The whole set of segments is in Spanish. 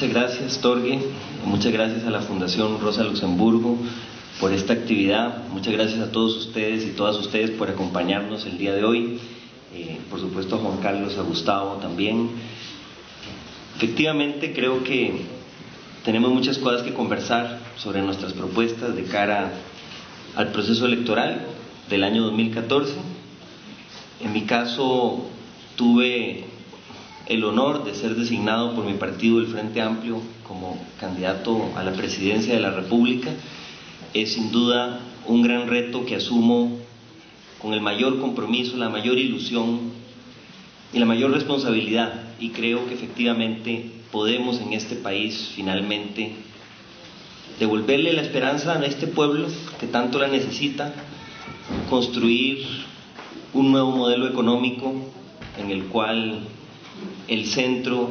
Muchas gracias, Torgue. Muchas gracias a la Fundación Rosa Luxemburgo por esta actividad. Muchas gracias a todos ustedes y todas ustedes por acompañarnos el día de hoy. Por supuesto a Juan Carlos, a Gustavo también. Efectivamente, creo que tenemos muchas cosas que conversar sobre nuestras propuestas de cara al proceso electoral del año 2014. En mi caso, tuve el honor de ser designado por mi partido, el Frente Amplio, como candidato a la presidencia de la República. Es sin duda un gran reto que asumo con el mayor compromiso, la mayor ilusión y la mayor responsabilidad, y creo que efectivamente podemos en este país finalmente devolverle la esperanza a este pueblo que tanto la necesita, construir un nuevo modelo económico en el cual el centro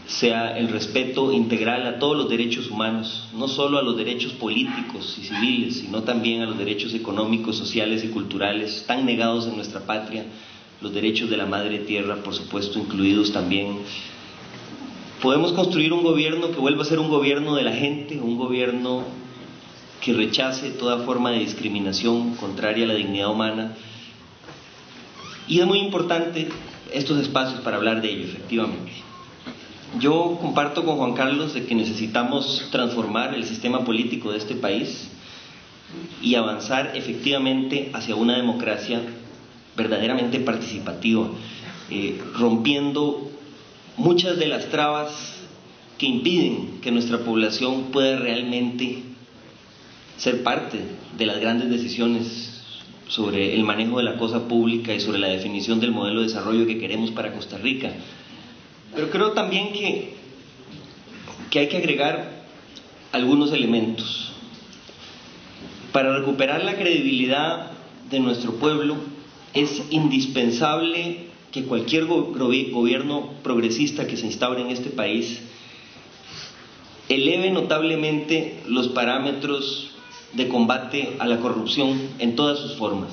sea el respeto integral a todos los derechos humanos, no solo a los derechos políticos y civiles, sino también a los derechos económicos, sociales y culturales tan negados en nuestra patria, los derechos de la madre tierra, por supuesto, incluidos también. Podemos construir un gobierno que vuelva a ser un gobierno de la gente, un gobierno que rechace toda forma de discriminación contraria a la dignidad humana. Y es muy importante estos espacios para hablar de ello, efectivamente. Yo comparto con Juan Carlos de que necesitamos transformar el sistema político de este país y avanzar efectivamente hacia una democracia verdaderamente participativa, rompiendo muchas de las trabas que impiden que nuestra población pueda realmente ser parte de las grandes decisiones sobre el manejo de la cosa pública y sobre la definición del modelo de desarrollo que queremos para Costa Rica. Pero creo también que hay que agregar algunos elementos. Para recuperar la credibilidad de nuestro pueblo es indispensable que cualquier gobierno progresista que se instaure en este país eleve notablemente los parámetros de combate a la corrupción en todas sus formas.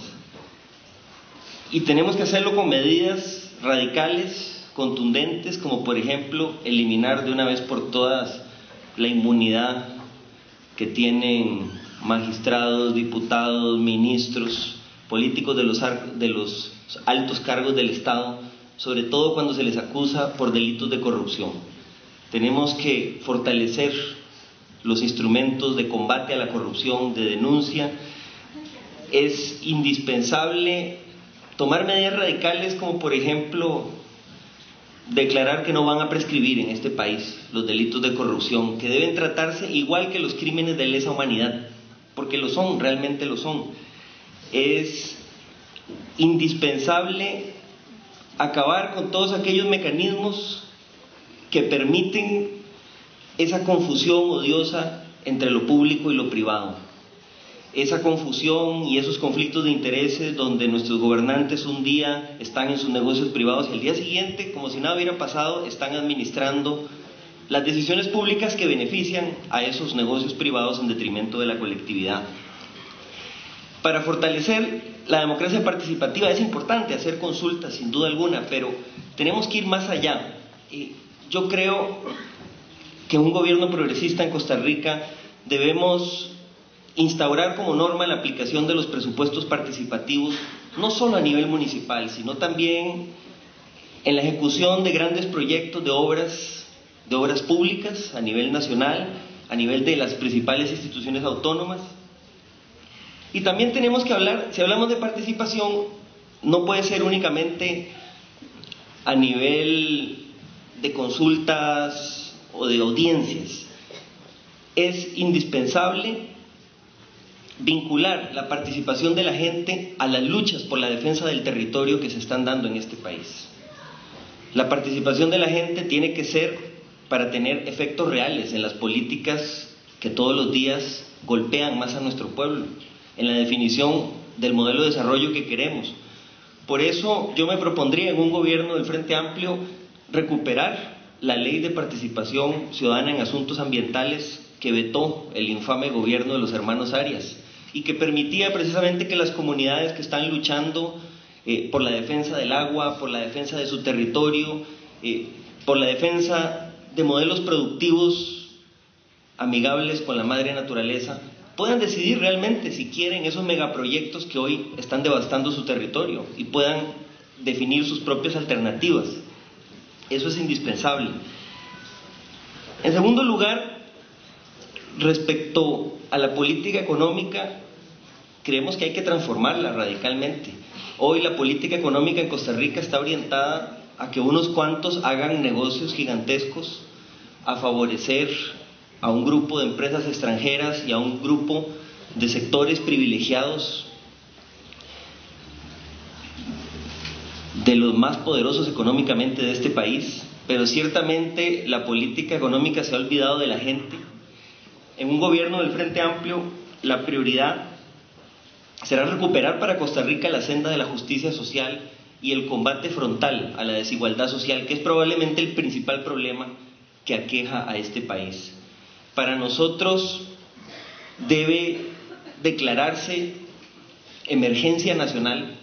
Y tenemos que hacerlo con medidas radicales, contundentes, como por ejemplo eliminar de una vez por todas la inmunidad que tienen magistrados, diputados, ministros, políticos de los altos cargos del Estado, sobre todo cuando se les acusa por delitos de corrupción. Tenemos que fortalecer los instrumentos de combate a la corrupción, de denuncia. Es indispensable tomar medidas radicales como por ejemplo declarar que no van a prescribir en este país los delitos de corrupción, que deben tratarse igual que los crímenes de lesa humanidad, porque lo son, realmente lo son. Es indispensable acabar con todos aquellos mecanismos que permiten esa confusión odiosa entre lo público y lo privado, esa confusión y esos conflictos de intereses donde nuestros gobernantes un día están en sus negocios privados y el día siguiente, como si nada hubiera pasado, están administrando las decisiones públicas que benefician a esos negocios privados en detrimento de la colectividad. Para fortalecer la democracia participativa es importante hacer consultas, sin duda alguna, pero tenemos que ir más allá. Yo creo que un gobierno progresista en Costa Rica debemos instaurar como norma la aplicación de los presupuestos participativos, no solo a nivel municipal, sino también en la ejecución de grandes proyectos de obras públicas a nivel nacional, a nivel de las principales instituciones autónomas. Y también tenemos que hablar, si hablamos de participación, no puede ser únicamente a nivel de consultas o de audiencias. Es indispensable vincular la participación de la gente a las luchas por la defensa del territorio que se están dando en este país. La participación de la gente tiene que ser para tener efectos reales en las políticas que todos los días golpean más a nuestro pueblo, en la definición del modelo de desarrollo que queremos. Por eso yo me propondría en un gobierno del Frente Amplio recuperar la ley de participación ciudadana en asuntos ambientales que vetó el infame gobierno de los hermanos Arias y que permitía precisamente que las comunidades que están luchando por la defensa del agua, por la defensa de su territorio, por la defensa de modelos productivos amigables con la madre naturaleza, puedan decidir realmente si quieren esos megaproyectos que hoy están devastando su territorio y puedan definir sus propias alternativas. Eso es indispensable. En segundo lugar, respecto a la política económica, creemos que hay que transformarla radicalmente. Hoy la política económica en Costa Rica está orientada a que unos cuantos hagan negocios gigantescos, a favorecer a un grupo de empresas extranjeras y a un grupo de sectores privilegiados de los más poderosos económicamente de este país, pero ciertamente la política económica se ha olvidado de la gente. En un gobierno del Frente Amplio, la prioridad será recuperar para Costa Rica la senda de la justicia social y el combate frontal a la desigualdad social, que es probablemente el principal problema que aqueja a este país. Para nosotros debe declararse emergencia nacional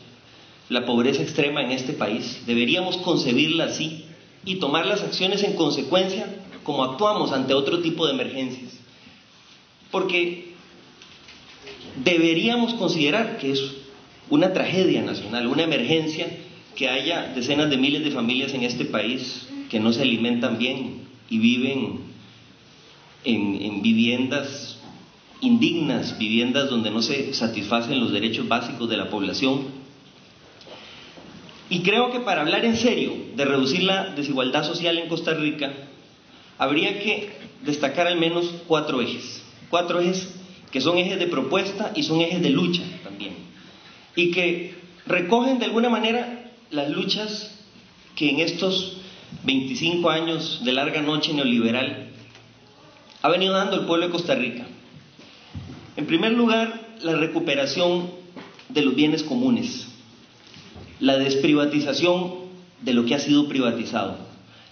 la pobreza extrema en este país. Deberíamos concebirla así y tomar las acciones en consecuencia como actuamos ante otro tipo de emergencias. Porque deberíamos considerar que es una tragedia nacional, una emergencia, que haya decenas de miles de familias en este país que no se alimentan bien y viven en viviendas indignas, viviendas donde no se satisfacen los derechos básicos de la población. Y creo que para hablar en serio de reducir la desigualdad social en Costa Rica, habría que destacar al menos cuatro ejes que son ejes de propuesta y son ejes de lucha también, y que recogen de alguna manera las luchas que en estos 25 años de larga noche neoliberal ha venido dando el pueblo de Costa Rica. En primer lugar, la recuperación de los bienes comunes, la desprivatización de lo que ha sido privatizado,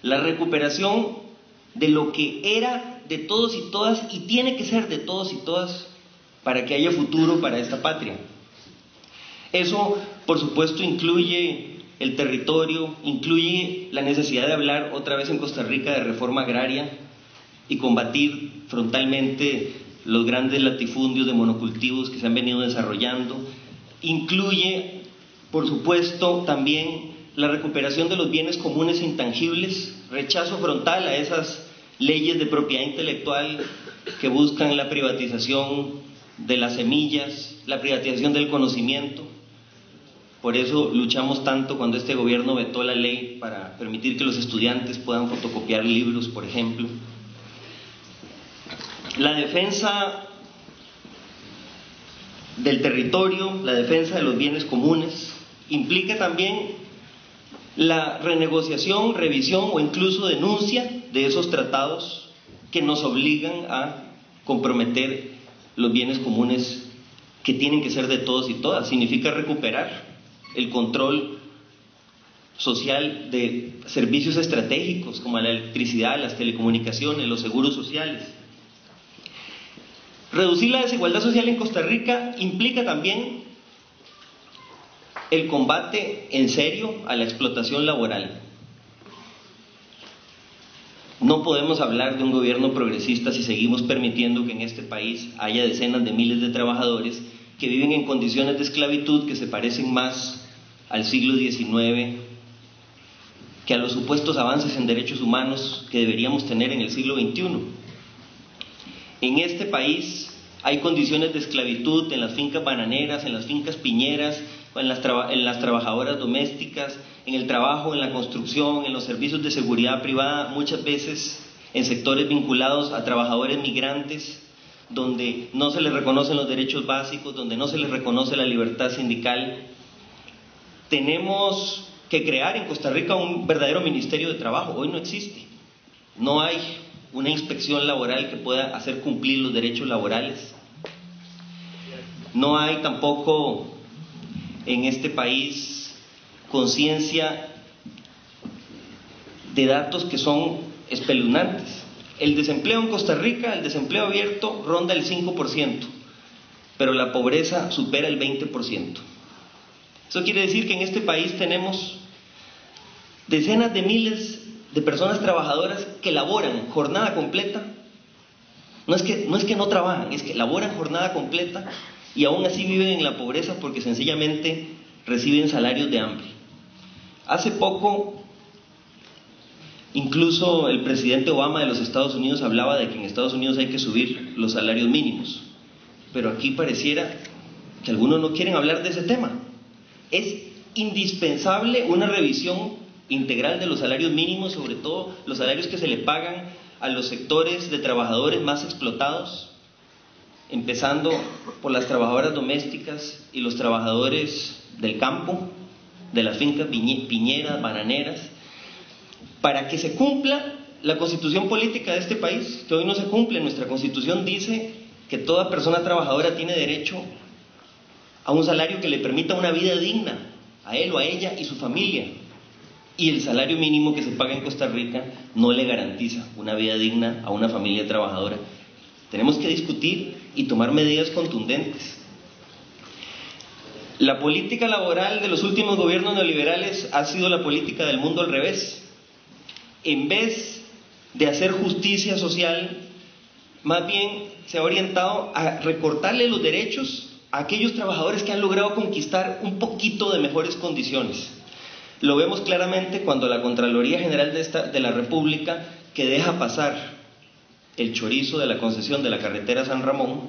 la recuperación de lo que era de todos y todas y tiene que ser de todos y todas para que haya futuro para esta patria. Eso, por supuesto, incluye el territorio, incluye la necesidad de hablar otra vez en Costa Rica de reforma agraria y combatir frontalmente los grandes latifundios de monocultivos que se han venido desarrollando. Incluye, por supuesto, también la recuperación de los bienes comunes intangibles, rechazo frontal a esas leyes de propiedad intelectual que buscan la privatización de las semillas, la privatización del conocimiento. Por eso luchamos tanto cuando este gobierno vetó la ley para permitir que los estudiantes puedan fotocopiar libros, por ejemplo. La defensa del territorio, la defensa de los bienes comunes, implica también la renegociación, revisión o incluso denuncia de esos tratados que nos obligan a comprometer los bienes comunes que tienen que ser de todos y todas. Significa recuperar el control social de servicios estratégicos como la electricidad, las telecomunicaciones, los seguros sociales. Reducir la desigualdad social en Costa Rica implica también el combate en serio a la explotación laboral. No podemos hablar de un gobierno progresista si seguimos permitiendo que en este país haya decenas de miles de trabajadores que viven en condiciones de esclavitud que se parecen más al siglo XIX que a los supuestos avances en derechos humanos que deberíamos tener en el siglo XXI. En este país hay condiciones de esclavitud en las fincas bananeras, en las fincas piñeras, en las trabajadoras domésticas, en el trabajo, en la construcción, en los servicios de seguridad privada, muchas veces en sectores vinculados a trabajadores migrantes, donde no se les reconocen los derechos básicos, donde no se les reconoce la libertad sindical. Tenemos que crear en Costa Rica un verdadero ministerio de trabajo. Hoy no existe. No hay una inspección laboral que pueda hacer cumplir los derechos laborales. No hay tampoco en este país conciencia de datos que son espeluznantes. El desempleo en Costa Rica, el desempleo abierto, ronda el 5%, pero la pobreza supera el 20%. Eso quiere decir que en este país tenemos decenas de miles de personas trabajadoras que laboran jornada completa. No es que no trabajan, es que laboran jornada completa y aún así viven en la pobreza porque sencillamente reciben salarios de hambre. Hace poco, incluso el presidente Obama de los Estados Unidos hablaba de que en Estados Unidos hay que subir los salarios mínimos, pero aquí pareciera que algunos no quieren hablar de ese tema. Es indispensable una revisión integral de los salarios mínimos, sobre todo los salarios que se le pagan a los sectores de trabajadores más explotados, empezando por las trabajadoras domésticas y los trabajadores del campo, de las fincas piñeras, bananeras, para que se cumpla la constitución política de este país, que hoy no se cumple. Nuestra constitución dice que toda persona trabajadora tiene derecho a un salario que le permita una vida digna a él o a ella y su familia, y el salario mínimo que se paga en Costa Rica no le garantiza una vida digna a una familia trabajadora. Tenemos que discutir y tomar medidas contundentes. La política laboral de los últimos gobiernos neoliberales ha sido la política del mundo al revés. En vez de hacer justicia social, más bien se ha orientado a recortarle los derechos a aquellos trabajadores que han logrado conquistar un poquito de mejores condiciones. Lo vemos claramente cuando la Contraloría General de la República, que deja pasar el chorizo de la concesión de la carretera San Ramón,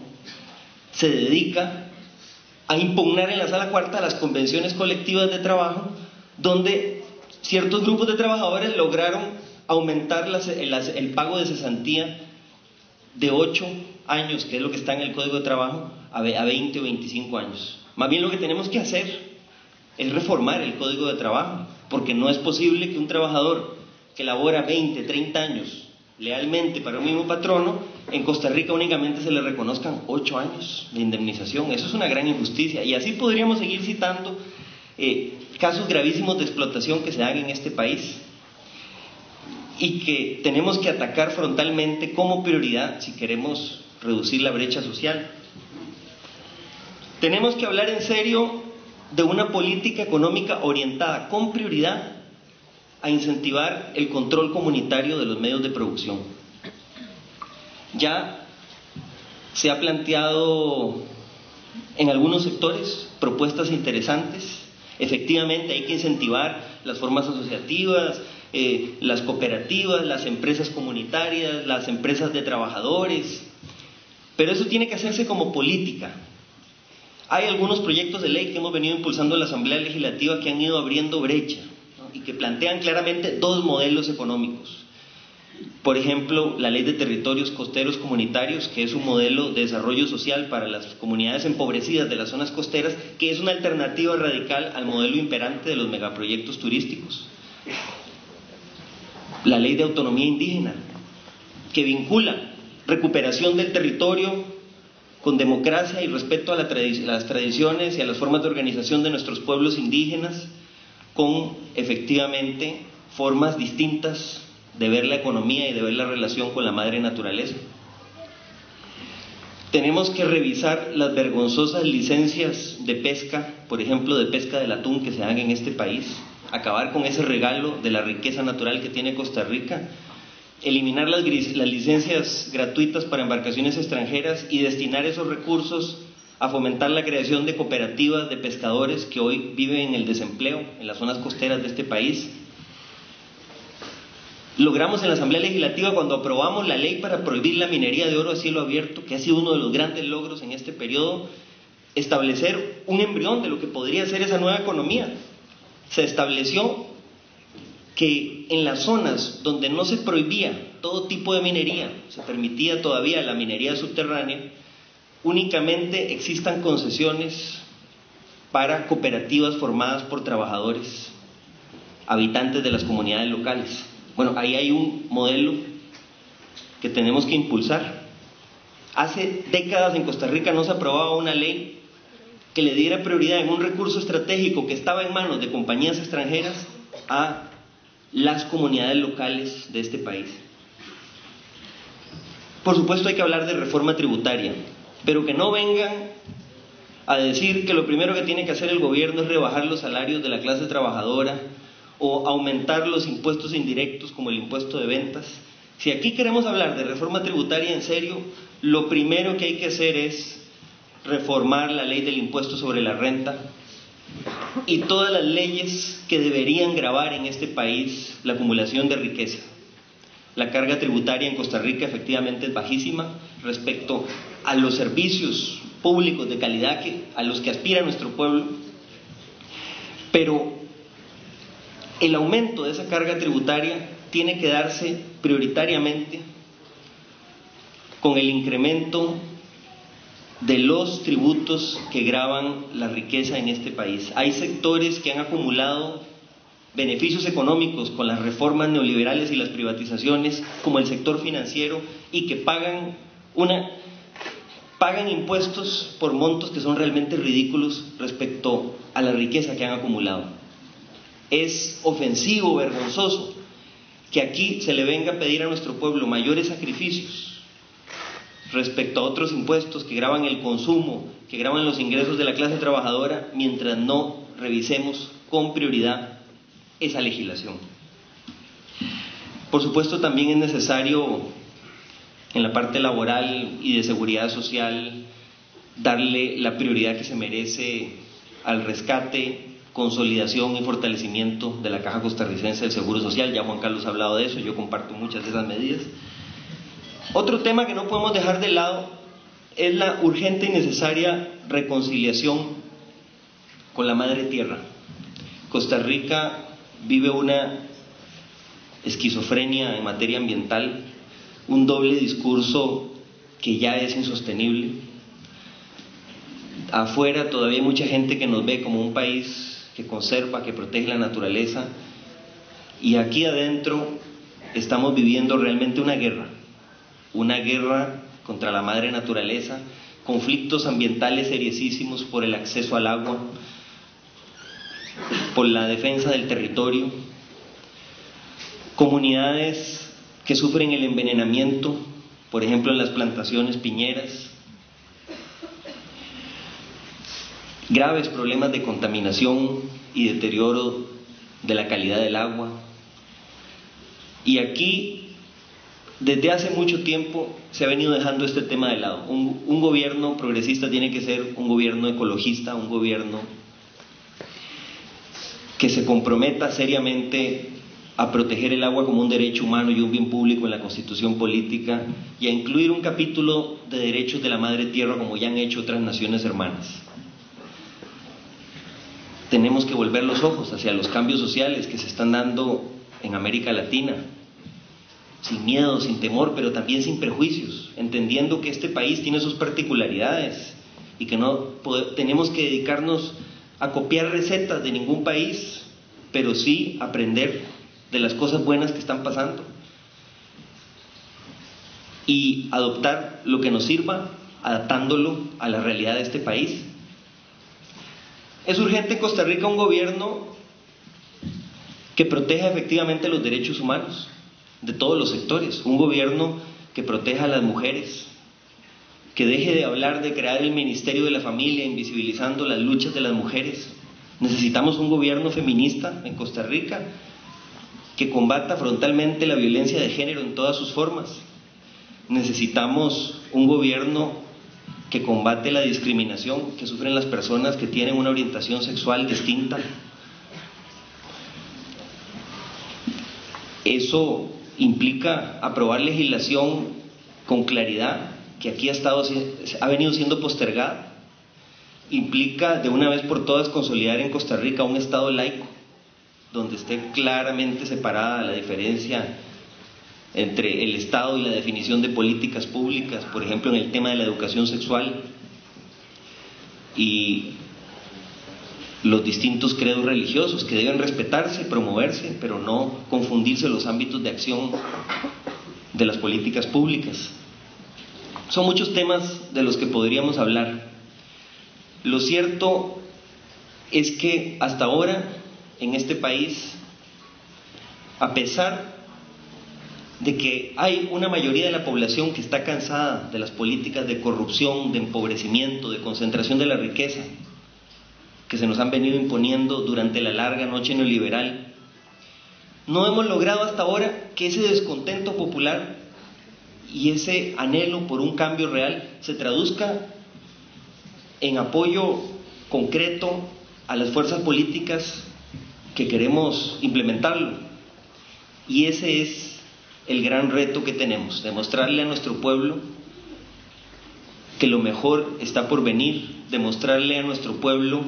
se dedica a impugnar en la Sala Cuarta las convenciones colectivas de trabajo, donde ciertos grupos de trabajadores lograron aumentar el pago de cesantía de 8 años, que es lo que está en el Código de Trabajo, a 20 o 25 años. Más bien lo que tenemos que hacer es reformar el Código de Trabajo, porque no es posible que un trabajador que labora 20, 30 años lealmente para un mismo patrono, en Costa Rica únicamente se le reconozcan 8 años de indemnización. Eso es una gran injusticia, y así podríamos seguir citando casos gravísimos de explotación que se dan en este país y que tenemos que atacar frontalmente como prioridad si queremos reducir la brecha social. Tenemos que hablar en serio de una política económica orientada con prioridad a incentivar el control comunitario de los medios de producción. Ya se ha planteado en algunos sectores propuestas interesantes. Efectivamente hay que incentivar las formas asociativas, las cooperativas, las empresas comunitarias, las empresas de trabajadores, pero eso tiene que hacerse como política. Hay algunos proyectos de ley que hemos venido impulsando en la Asamblea Legislativa que han ido abriendo brecha, ¿no? Y que plantean claramente dos modelos económicos. Por ejemplo, la Ley de Territorios Costeros Comunitarios, que es un modelo de desarrollo social para las comunidades empobrecidas de las zonas costeras, que es una alternativa radical al modelo imperante de los megaproyectos turísticos. La Ley de Autonomía Indígena, que vincula recuperación del territorio con democracia y respeto a las tradiciones y a las formas de organización de nuestros pueblos indígenas, con efectivamente formas distintas de ver la economía y de ver la relación con la madre naturaleza. Tenemos que revisar las vergonzosas licencias de pesca, por ejemplo de pesca del atún, que se dan en este país, acabar con ese regalo de la riqueza natural que tiene Costa Rica, eliminar las licencias gratuitas para embarcaciones extranjeras y destinar esos recursos a fomentar la creación de cooperativas de pescadores que hoy viven en el desempleo en las zonas costeras de este país. Logramos en la Asamblea Legislativa, cuando aprobamos la ley para prohibir la minería de oro a cielo abierto, que ha sido uno de los grandes logros en este periodo, establecer un embrión de lo que podría ser esa nueva economía. Se estableció que en las zonas donde no se prohibía todo tipo de minería, se permitía todavía la minería subterránea, únicamente existan concesiones para cooperativas formadas por trabajadores, habitantes de las comunidades locales. Bueno, ahí hay un modelo que tenemos que impulsar. Hace décadas en Costa Rica no se aprobaba una ley que le diera prioridad en un recurso estratégico que estaba en manos de compañías extranjeras a las comunidades locales de este país. Por supuesto hay que hablar de reforma tributaria, pero que no vengan a decir que lo primero que tiene que hacer el gobierno es rebajar los salarios de la clase trabajadora o aumentar los impuestos indirectos como el impuesto de ventas. Si aquí queremos hablar de reforma tributaria en serio, lo primero que hay que hacer es reformar la ley del impuesto sobre la renta y todas las leyes que deberían gravar en este país la acumulación de riqueza. La carga tributaria en Costa Rica efectivamente es bajísima respecto a los servicios públicos de calidad a los que aspira nuestro pueblo, pero el aumento de esa carga tributaria tiene que darse prioritariamente con el incremento de los tributos que gravan la riqueza en este país. Hay sectores que han acumulado beneficios económicos con las reformas neoliberales y las privatizaciones, como el sector financiero, y que pagan impuestos por montos que son realmente ridículos respecto a la riqueza que han acumulado. Es ofensivo, vergonzoso, que aquí se le venga a pedir a nuestro pueblo mayores sacrificios respecto a otros impuestos que gravan el consumo, que gravan los ingresos de la clase trabajadora, mientras no revisemos con prioridad esa legislación. Por supuesto, también es necesario en la parte laboral y de seguridad social darle la prioridad que se merece al rescate, consolidación y fortalecimiento de la Caja Costarricense del Seguro Social. Ya Juan Carlos ha hablado de eso, yo comparto muchas de esas medidas. Otro tema que no podemos dejar de lado es la urgente y necesaria reconciliación con la madre tierra. Costa Rica vive una esquizofrenia en materia ambiental, un doble discurso que ya es insostenible. Afuera todavía hay mucha gente que nos ve como un país que conserva, que protege la naturaleza, y aquí adentro estamos viviendo realmente una guerra contra la madre naturaleza, conflictos ambientales seriosísimos por el acceso al agua, por la defensa del territorio, comunidades que sufren el envenenamiento, por ejemplo en las plantaciones piñeras, graves problemas de contaminación y deterioro de la calidad del agua. Y aquí, desde hace mucho tiempo, se ha venido dejando este tema de lado. Un gobierno progresista tiene que ser un gobierno ecologista, un gobierno que se comprometa seriamente a proteger el agua como un derecho humano y un bien público en la Constitución política, y a incluir un capítulo de derechos de la madre tierra como ya han hecho otras naciones hermanas. Tenemos que volver los ojos hacia los cambios sociales que se están dando en América Latina, sin miedo, sin temor, pero también sin prejuicios, entendiendo que este país tiene sus particularidades y que no tenemos que dedicarnos a copiar recetas de ningún país, pero sí aprender de las cosas buenas que están pasando y adoptar lo que nos sirva, adaptándolo a la realidad de este país. Es urgente en Costa Rica un gobierno que proteja efectivamente los derechos humanos de todos los sectores, un gobierno que proteja a las mujeres, que deje de hablar de crear el Ministerio de la Familia invisibilizando las luchas de las mujeres. Necesitamos un gobierno feminista en Costa Rica que combata frontalmente la violencia de género en todas sus formas. Necesitamos un gobierno que combate la discriminación que sufren las personas que tienen una orientación sexual distinta. Eso implica aprobar legislación con claridad, que aquí ha venido siendo postergada. Implica de una vez por todas consolidar en Costa Rica un Estado laico, donde esté claramente separada la diferencia entre el Estado y la definición de políticas públicas, por ejemplo en el tema de la educación sexual y los distintos credos religiosos que deben respetarse, promoverse, pero no confundirse los ámbitos de acción de las políticas públicas. Son muchos temas de los que podríamos hablar. Lo cierto es que hasta ahora en este país, a pesar de que hay una mayoría de la población que está cansada de las políticas de corrupción, de empobrecimiento, de concentración de la riqueza que se nos han venido imponiendo durante la larga noche neoliberal, No hemos logrado hasta ahora que ese descontento popular y ese anhelo por un cambio real se traduzca en apoyo concreto a las fuerzas políticas que queremos implementarlo. Y ese es el gran reto que tenemos, demostrarle a nuestro pueblo que lo mejor está por venir, demostrarle a nuestro pueblo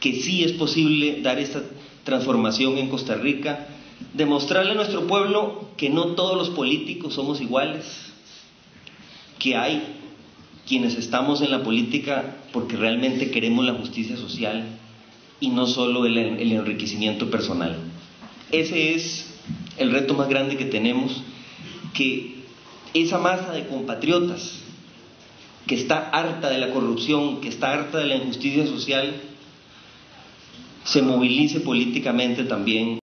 que sí es posible dar esta transformación en Costa Rica, demostrarle a nuestro pueblo que no todos los políticos somos iguales, que hay quienes estamos en la política porque realmente queremos la justicia social y no solo el enriquecimiento personal. Ese es el reto más grande que tenemos, que esa masa de compatriotas que está harta de la corrupción, que está harta de la injusticia social, se movilice políticamente también